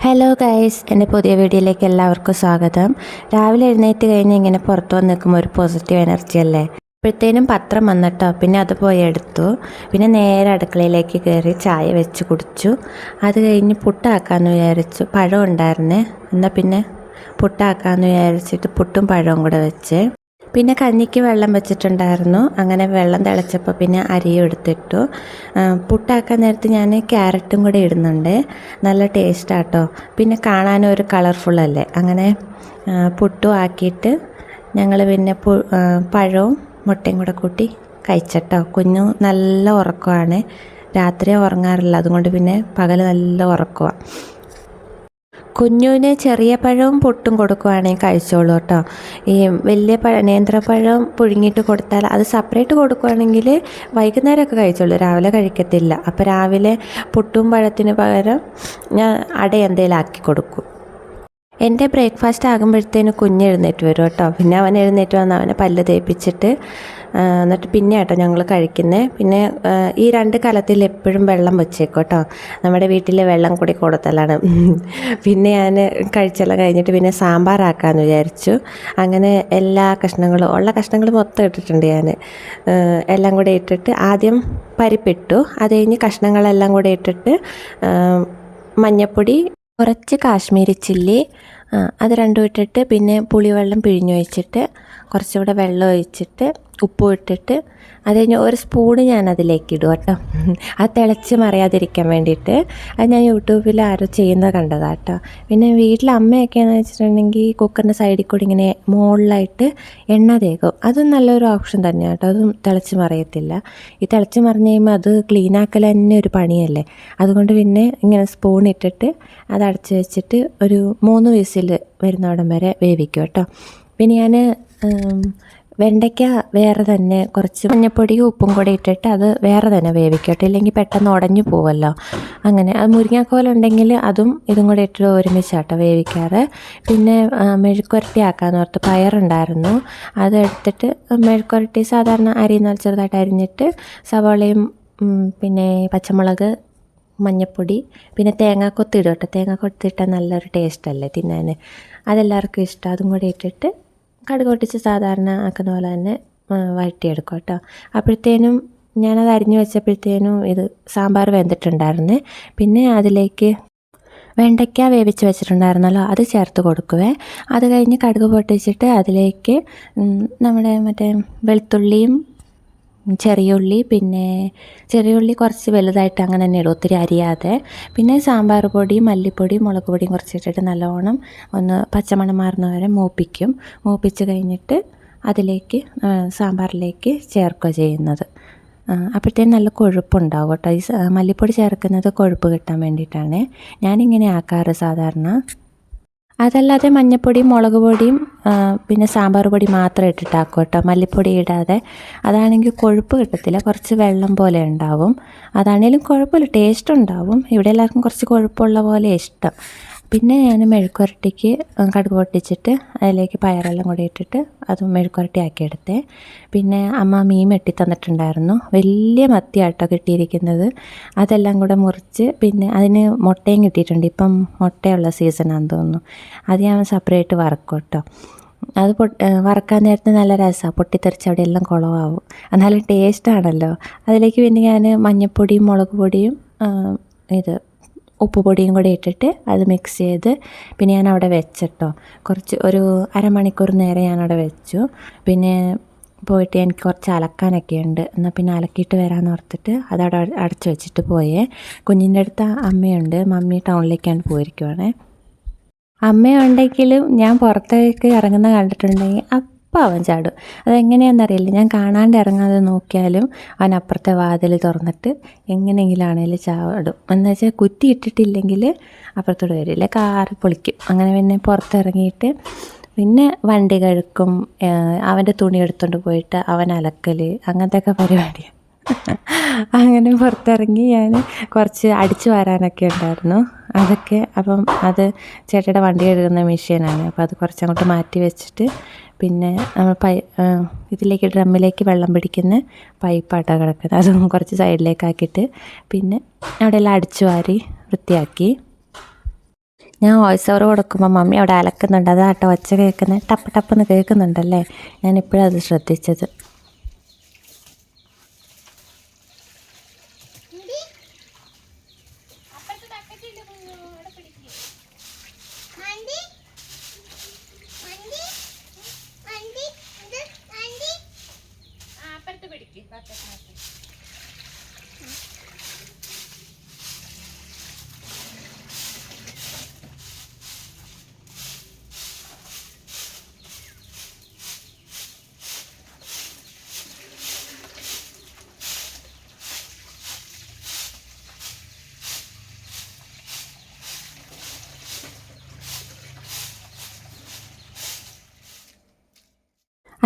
Hello guys, എൻ്റെ പുതിയ വീഡിയോയിലേക്ക് എല്ലാവർക്കും സ്വാഗതം. രാവിലെ എഴുന്നേറ്റ് കഴിഞ്ഞ് ഇങ്ങനെ പുറത്ത് വന്ന് നിൽക്കുമ്പോൾ ഒരു പോസിറ്റീവ് എനർജി അല്ലേ. അപ്പോഴത്തേനും പത്രം വന്നിട്ടോ, പിന്നെ അത് പോയി എടുത്തു. പിന്നെ നേരെ അടുക്കളയിലേക്ക് കയറി ചായ വെച്ച് കുടിച്ചു. അത് കഴിഞ്ഞ് പുട്ടാക്കാമെന്ന് വിചാരിച്ചു. പഴം ഉണ്ടായിരുന്നേ, എന്നാൽ പിന്നെ പുട്ടാക്കാമെന്ന് വിചാരിച്ചിട്ട് പുട്ടും പഴവും കൂടെ വെച്ച്. പിന്നെ കഞ്ഞിക്ക് വെള്ളം വെച്ചിട്ടുണ്ടായിരുന്നു. അങ്ങനെ വെള്ളം തിളച്ചപ്പോൾ പിന്നെ അരിയും എടുത്തിട്ടു. പുട്ടാക്കാൻ നേരത്ത് ഞാൻ ക്യാരറ്റും കൂടെ ഇടുന്നുണ്ട്. നല്ല ടേസ്റ്റാട്ടോ. പിന്നെ കാണാനും ഒരു കളർഫുള്ളല്ലേ. അങ്ങനെ പുട്ടും ആക്കിയിട്ട് ഞങ്ങൾ പിന്നെ പഴവും മുട്ടയും കൂടെ കൂട്ടി കഴിച്ചിട്ടോ. കുഞ്ഞു നല്ല ഉറക്കമാണ്. രാത്രി ഉറങ്ങാറില്ല, അതുകൊണ്ട് പിന്നെ പകൽ നല്ല ഉറക്കമാണ്. കുഞ്ഞുവിന് ചെറിയ പഴവും പുട്ടും കൊടുക്കുവാണെങ്കിൽ കഴിച്ചോളൂ കേട്ടോ. ഈ വലിയ നേന്ത്രപ്പഴം പുഴുങ്ങിയിട്ട് കൊടുത്താൽ അത് സെപ്പറേറ്റ് കൊടുക്കുകയാണെങ്കിൽ വൈകുന്നേരമൊക്കെ കഴിച്ചോളൂ, രാവിലെ കഴിക്കത്തില്ല. അപ്പോൾ രാവിലെ പുട്ടും പഴത്തിന് പകരം ഞാൻ അട എന്തെങ്കിലും ആക്കി കൊടുക്കും. എൻ്റെ ബ്രേക്ക്ഫാസ്റ്റ് ആകുമ്പോഴത്തേന് കുഞ്ഞ് എഴുന്നേറ്റ് വരും കേട്ടോ. പിന്നെ അവൻ എഴുന്നേറ്റ് വന്ന് അവനെ പല്ല് തേപ്പിച്ചിട്ട് എന്നിട്ട് പിന്നെ കേട്ടോ ഞങ്ങൾ കഴിക്കുന്നത്. പിന്നെ ഈ 2 കലത്തിൽ എപ്പോഴും വെള്ളം വെച്ചേക്കും കേട്ടോ. നമ്മുടെ വീട്ടിലെ വെള്ളം കൂടി കൊടുത്തലാണ്. പിന്നെ ഞാൻ കഴിച്ചെല്ലാം കഴിഞ്ഞിട്ട് പിന്നെ സാമ്പാറാക്കാമെന്ന് വിചാരിച്ചു. അങ്ങനെ എല്ലാ കഷ്ണങ്ങളും ഉള്ള കഷ്ണങ്ങൾ മൊത്തം ഇട്ടിട്ടുണ്ട് ഞാൻ. എല്ലാം കൂടെ ഇട്ടിട്ട് ആദ്യം പരിപ്പിട്ടു. അത് കഴിഞ്ഞ് കഷ്ണങ്ങളെല്ലാം കൂടെ ഇട്ടിട്ട് മഞ്ഞൾപ്പൊടി, കുറച്ച് കാശ്മീരി ചില്ലി, അത് രണ്ടും ഇട്ടിട്ട് പിന്നെ പുളിവെള്ളം പിഴിഞ്ഞൊഴിച്ചിട്ട് കുറച്ചുകൂടെ വെള്ളം ഒഴിച്ചിട്ട് ഉപ്പും ഇട്ടിട്ട് അത് കഴിഞ്ഞ് ഒരു സ്പൂണ് ഞാൻ അതിലേക്ക് ഇടും കേട്ടോ. അത് തിളച്ച് മറിയാതിരിക്കാൻ വേണ്ടിയിട്ട്. അത് ഞാൻ യൂട്യൂബിൽ ആരോ ചെയ്യുന്നത് കണ്ടതാണ് കേട്ടോ. പിന്നെ വീട്ടിൽ അമ്മയൊക്കെയാണെന്ന് വെച്ചിട്ടുണ്ടെങ്കിൽ കുക്കറിൻ്റെ സൈഡിൽ കൂടി ഇങ്ങനെ മുകളിലായിട്ട് എണ്ണ തേക്കും. അതും നല്ലൊരു ഓപ്ഷൻ തന്നെയാണ് കേട്ടോ. അതും തിളച്ച് മറിയത്തില്ല. ഈ തിളച്ച് മറിഞ്ഞ് കഴിയുമ്പോൾ അത് ക്ലീനാക്കൽ തന്നെ ഒരു പണിയല്ലേ. അതുകൊണ്ട് പിന്നെ ഇങ്ങനെ സ്പൂൺ ഇട്ടിട്ട് അത് അടച്ച് വെച്ചിട്ട് ഒരു 3 വിസിൽ വരുന്നവിടം വരെ വേവിക്കും കേട്ടോ. പിന്നെ ഞാൻ വെണ്ടയ്ക്ക വേറെ തന്നെ കുറച്ച് മഞ്ഞൾപ്പൊടിയും ഉപ്പും കൂടെ ഇട്ടിട്ട് അത് വേറെ തന്നെ വേവിക്കട്ടെ, ഇല്ലെങ്കിൽ പെട്ടെന്ന് ഉടഞ്ഞു പോവല്ലോ. അങ്ങനെ അത് മുരിങ്ങാക്കോലുണ്ടെങ്കിൽ അതും ഇതും കൂടെ ഇട്ടിട്ട് ഒരുമിച്ചാട്ടോ വേവിക്കാറ്. പിന്നെ മെഴുക്കുരട്ടി ആക്കാമെന്ന് ഓർത്ത് പയറുണ്ടായിരുന്നു, അതെടുത്തിട്ട് മെഴുക്കുരട്ടി സാധാരണ അരിയുന്ന ചെറുതായിട്ട് അരിഞ്ഞിട്ട് സവാളയും പിന്നെ പച്ചമുളക്, മഞ്ഞൾപ്പൊടി, പിന്നെ തേങ്ങാക്കൊത്തിടും കേട്ടോ. തേങ്ങാക്കൊത്തിട്ടാൽ നല്ലൊരു ടേസ്റ്റല്ലേ തിന്നാൻ. അതെല്ലാവർക്കും ഇഷ്ടം. അതും കൂടെ ഇട്ടിട്ട് കടുക് പൊട്ടിച്ച് സാധാരണ ആക്കുന്ന പോലെ തന്നെ വഴറ്റിയെടുക്കും കേട്ടോ. അപ്പോഴത്തേനും ഞാനത് അരിഞ്ഞു വെച്ചപ്പോഴത്തേനും ഇത് സാമ്പാർ വെന്തിട്ടുണ്ടായിരുന്നേ. പിന്നെ അതിലേക്ക് വെണ്ടയ്ക്ക വേവിച്ച് വെച്ചിട്ടുണ്ടായിരുന്നല്ലോ, അത് ചേർത്ത് കൊടുക്കുവേ. അത് കഴിഞ്ഞ് കടുക് പൊട്ടിച്ചിട്ട് അതിലേക്ക് നമ്മുടെ മറ്റേ വെളുത്തുള്ളിയും ചെറിയുള്ളി, പിന്നെ ചെറിയുള്ളി കുറച്ച് വലുതായിട്ട് അങ്ങനെ തന്നെ ഇടും, ഒത്തിരി അരിയാതെ. പിന്നെ സാമ്പാർ പൊടിയും മല്ലിപ്പൊടിയും മുളക് പൊടിയും കുറച്ചിട്ടിട്ട് നല്ലോണം ഒന്ന് പച്ചമണം മാറുന്ന വരെ മൂപ്പിച്ച് കഴിഞ്ഞിട്ട് അതിലേക്ക് സാമ്പാറിലേക്ക് ചേർക്കുക ചെയ്യുന്നത്. അപ്പോഴത്തേനും നല്ല കൊഴുപ്പുണ്ടാവും കേട്ടോ. ഈ മല്ലിപ്പൊടി ചേർക്കുന്നത് കൊഴുപ്പ് കിട്ടാൻ വേണ്ടിയിട്ടാണ് ഞാനിങ്ങനെ ആക്കാറ് സാധാരണ. അതല്ലാതെ മഞ്ഞൾപ്പൊടിയും മുളക് പൊടിയും പിന്നെ സാമ്പാർ പൊടി മാത്രം ഇട്ടിട്ടാക്കും കേട്ടോ, മല്ലിപ്പൊടി ഇടാതെ. അതാണെങ്കിൽ കൊഴുപ്പ് കിട്ടത്തില്ല, കുറച്ച് വെള്ളം പോലെ ഉണ്ടാവും. അതാണെങ്കിലും കുഴപ്പമില്ല, ടേസ്റ്റ് ഉണ്ടാവും. ഇവിടെ എല്ലാവർക്കും കുറച്ച് കൊഴുപ്പുള്ള പോലെ ഇഷ്ടം. പിന്നെ ഞാൻ മെഴുക്കുരട്ടിക്ക് കടുക് പൊട്ടിച്ചിട്ട് അതിലേക്ക് പയറെല്ലാം കൂടി ഇട്ടിട്ട് അത് മെഴുക്കുരട്ടി ആക്കിയെടുത്തേ. പിന്നെ അമ്മ മീൻ വെട്ടി തന്നിട്ടുണ്ടായിരുന്നു, വലിയ മത്തിയാട്ടോ കിട്ടിയിരിക്കുന്നത്. അതെല്ലാം കൂടെ മുറിച്ച് പിന്നെ അതിന് മുട്ടയും കിട്ടിയിട്ടുണ്ട്. ഇപ്പം മുട്ടയുള്ള സീസണാണെന്ന് തോന്നുന്നു. അത് ഞാൻ സെപ്പറേറ്റ് വറക്കും കേട്ടോ. അത് വറക്കാൻ നേരത്തെ നല്ല രസമാണ്, പൊട്ടിത്തെറിച്ച് അവിടെ എല്ലാം കുളമാവും. എന്നാലും ടേസ്റ്റാണല്ലോ. അതിലേക്ക് പിന്നെ ഞാൻ മഞ്ഞൾപ്പൊടിയും മുളക് പൊടിയും ഉപ്പുപൊടിയും കൂടി ഇട്ടിട്ട് അത് മിക്സ് ചെയ്ത് പിന്നെ ഞാൻ അവിടെ വെച്ചിട്ടോ. ഒരു അരമണിക്കൂർ നേരം ഞാനവിടെ വെച്ചു. പിന്നെ പോയിട്ട് എനിക്ക് കുറച്ച് അലക്കാനൊക്കെ ഉണ്ട്, എന്നാൽ പിന്നെ അലക്കിയിട്ട് വരാമെന്ന് ഓർത്തിട്ട് അതവിടെ അടച്ചു വെച്ചിട്ട് പോയേ. കുഞ്ഞിൻ്റെ അടുത്ത് അമ്മയുണ്ട്, മമ്മി ടൗണിലേക്കാണ് പോയിരിക്കുവാണേ. അമ്മയുണ്ടെങ്കിലും ഞാൻ പുറത്തേക്ക് ഇറങ്ങുന്ന കണ്ടിട്ടുണ്ടെങ്കിൽ അപ്പം അവൻ ചാടും. അതെങ്ങനെയാണെന്നറിയില്ല, ഞാൻ കാണാണ്ട് ഇറങ്ങാതെ നോക്കിയാലും അവൻ അപ്പുറത്തെ വാതിൽ തുറന്നിട്ട് എങ്ങനെയെങ്കിലും ആണെങ്കിലും ചാടും. എന്ന് വെച്ചാൽ കുറ്റി ഇട്ടിട്ടില്ലെങ്കിൽ അപ്പുറത്തോട് വരില്ല, കാറ് പൊളിക്കും. അങ്ങനെ പിന്നെ പുറത്തിറങ്ങിയിട്ട് പിന്നെ വണ്ടി കഴുക്കും, അവൻ്റെ തുണി എടുത്തുകൊണ്ട് പോയിട്ട് അവൻ അലക്കൽ, അങ്ങനത്തെയൊക്കെ പരിപാടിയാണ്. അങ്ങനെ പുറത്തിറങ്ങി ഞാൻ കുറച്ച് അടിച്ചു വാരാനൊക്കെ ഉണ്ടായിരുന്നു. അതൊക്കെ അപ്പം അത് ചേട്ടയുടെ വണ്ടി കഴുകുന്ന മെഷീനാണ്, അപ്പോൾ അത് കുറച്ചങ്ങോട്ട് മാറ്റി വെച്ചിട്ട് പിന്നെ നമ്മൾ ഇതിലേക്ക് ഡ്രമ്മിലേക്ക് വെള്ളം പിടിക്കുന്ന പൈപ്പാട്ടോ കിടക്കുന്നത്, അതും കുറച്ച് സൈഡിലേക്കാക്കിയിട്ട് പിന്നെ അവിടെയെല്ലാം അടിച്ചു വാരി വൃത്തിയാക്കി. ഞാൻ വോയിസ് ഓവർ കൊടുക്കുമ്പോൾ മമ്മി അവിടെ അലക്കുന്നുണ്ട്, അതാട്ടോ ഒച്ച കേൾക്കുന്നത്, ടപ്പ് ടപ്പെന്ന് കേൾക്കുന്നുണ്ടല്ലേ. ഞാനിപ്പോഴും അത് ശ്രദ്ധിച്ചത്.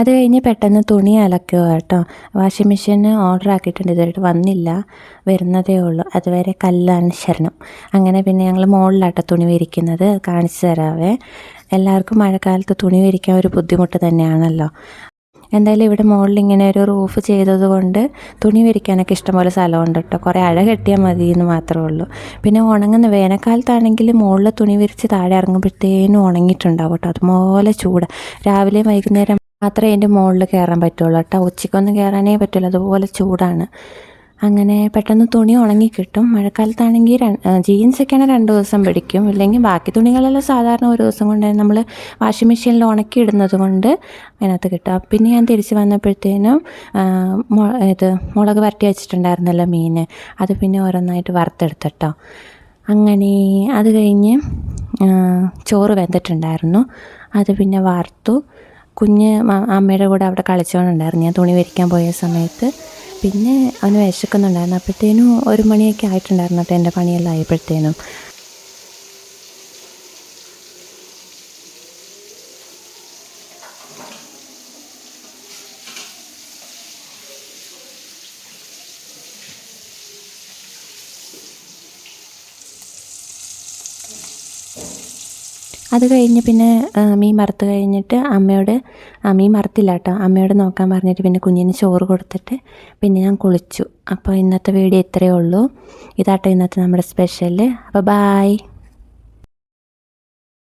അത് കഴിഞ്ഞ് പെട്ടെന്ന് തുണി അലക്കുക കേട്ടോ. വാഷിംഗ് മെഷീൻ ഓർഡർ ആക്കിയിട്ടുണ്ട്, ഇതുവരെയായിട്ട് വന്നില്ല, വരുന്നതേ ഉള്ളൂ. അതുവരെ കല്ലാണ് ശരണം. അങ്ങനെ പിന്നെ ഞങ്ങൾ മുകളിലാട്ടോ തുണി വിരിക്കുന്നത്, കാണിച്ചു തരാവേ. എല്ലാവർക്കും മഴക്കാലത്ത് തുണി വിരിക്കാൻ ഒരു ബുദ്ധിമുട്ട് തന്നെയാണല്ലോ. എന്തായാലും ഇവിടെ മുകളിൽ ഇങ്ങനെ ഒരു റൂഫ് ചെയ്തത് കൊണ്ട് തുണി വിരിക്കാനൊക്കെ ഇഷ്ടംപോലെ സ്ഥലമുണ്ട് കേട്ടോ. കുറേ അഴ കെട്ടിയാൽ മതി എന്ന് മാത്രമേ ഉള്ളൂ. പിന്നെ ഉണങ്ങുന്ന വേനൽക്കാലത്താണെങ്കിൽ മുകളിൽ തുണി വിരിച്ച് താഴെ ഇറങ്ങുമ്പോഴത്തേനും ഉണങ്ങിയിട്ടുണ്ടാവും കേട്ടോ. അതുപോലെ ചൂട്. രാവിലെ വൈകുന്നേരം മാത്രമേ അതിൻ്റെ മുകളിൽ കയറാൻ പറ്റുള്ളൂ കേട്ടോ. ഉച്ചയ്ക്കൊന്നും കയറാനേ പറ്റില്ല, അതുപോലെ ചൂടാണ്. അങ്ങനെ പെട്ടെന്ന് തുണി ഉണങ്ങി കിട്ടും. മഴക്കാലത്താണെങ്കിൽ ജീൻസൊക്കെയാണ് 2 ദിവസം പിടിക്കും. ഇല്ലെങ്കിൽ ബാക്കി തുണികളെല്ലാം സാധാരണ ഒരു ദിവസം കൊണ്ട് നമ്മൾ വാഷിംഗ് മെഷീനിൽ ഉണക്കി ഇടുന്നത് കൊണ്ട് അതിനകത്ത് കിട്ടും. പിന്നെ ഞാൻ തിരിച്ച് വന്നപ്പോഴത്തേനും മുളക് വരട്ടി വെച്ചിട്ടുണ്ടായിരുന്നല്ലോ മീൻ, അത് പിന്നെ ഓരോന്നായിട്ട് വറുത്തെടുത്തിട്ടോ. അങ്ങനെ അത് കഴിഞ്ഞ് ചോറ് വെന്തിട്ടുണ്ടായിരുന്നു, അത് പിന്നെ വറുത്തു. കുഞ്ഞ് അമ്മയുടെ കൂടെ അവിടെ കളിച്ചുകൊണ്ടുണ്ടായിരുന്നു ഞാൻ തുണി വിരിക്കാൻ പോയ സമയത്ത്. പിന്നെ അവന് വിശക്കുന്നുണ്ടായിരുന്നു. അപ്പോഴത്തേനും 1 മണിയൊക്കെ ആയിട്ടുണ്ടായിരുന്നു കേട്ടോ എൻ്റെ പണിയെല്ലാം ആയപ്പോഴത്തേനും. അത് കഴിഞ്ഞ് പിന്നെ മീൻ വറുത്ത് കഴിഞ്ഞിട്ട് മീൻ വറുത്തില്ല കേട്ടോ, അമ്മയോട് നോക്കാൻ പറഞ്ഞിട്ട് പിന്നെ കുഞ്ഞിന് ചോറ് കൊടുത്തിട്ട് പിന്നെ ഞാൻ കുളിച്ചു. അപ്പോൾ ഇന്നത്തെ വീഡിയോ ഇത്രയേ ഉള്ളൂ. ഇതാട്ടോ ഇന്നത്തെ നമ്മുടെ സ്പെഷ്യൽ. അപ്പോൾ ബായ്.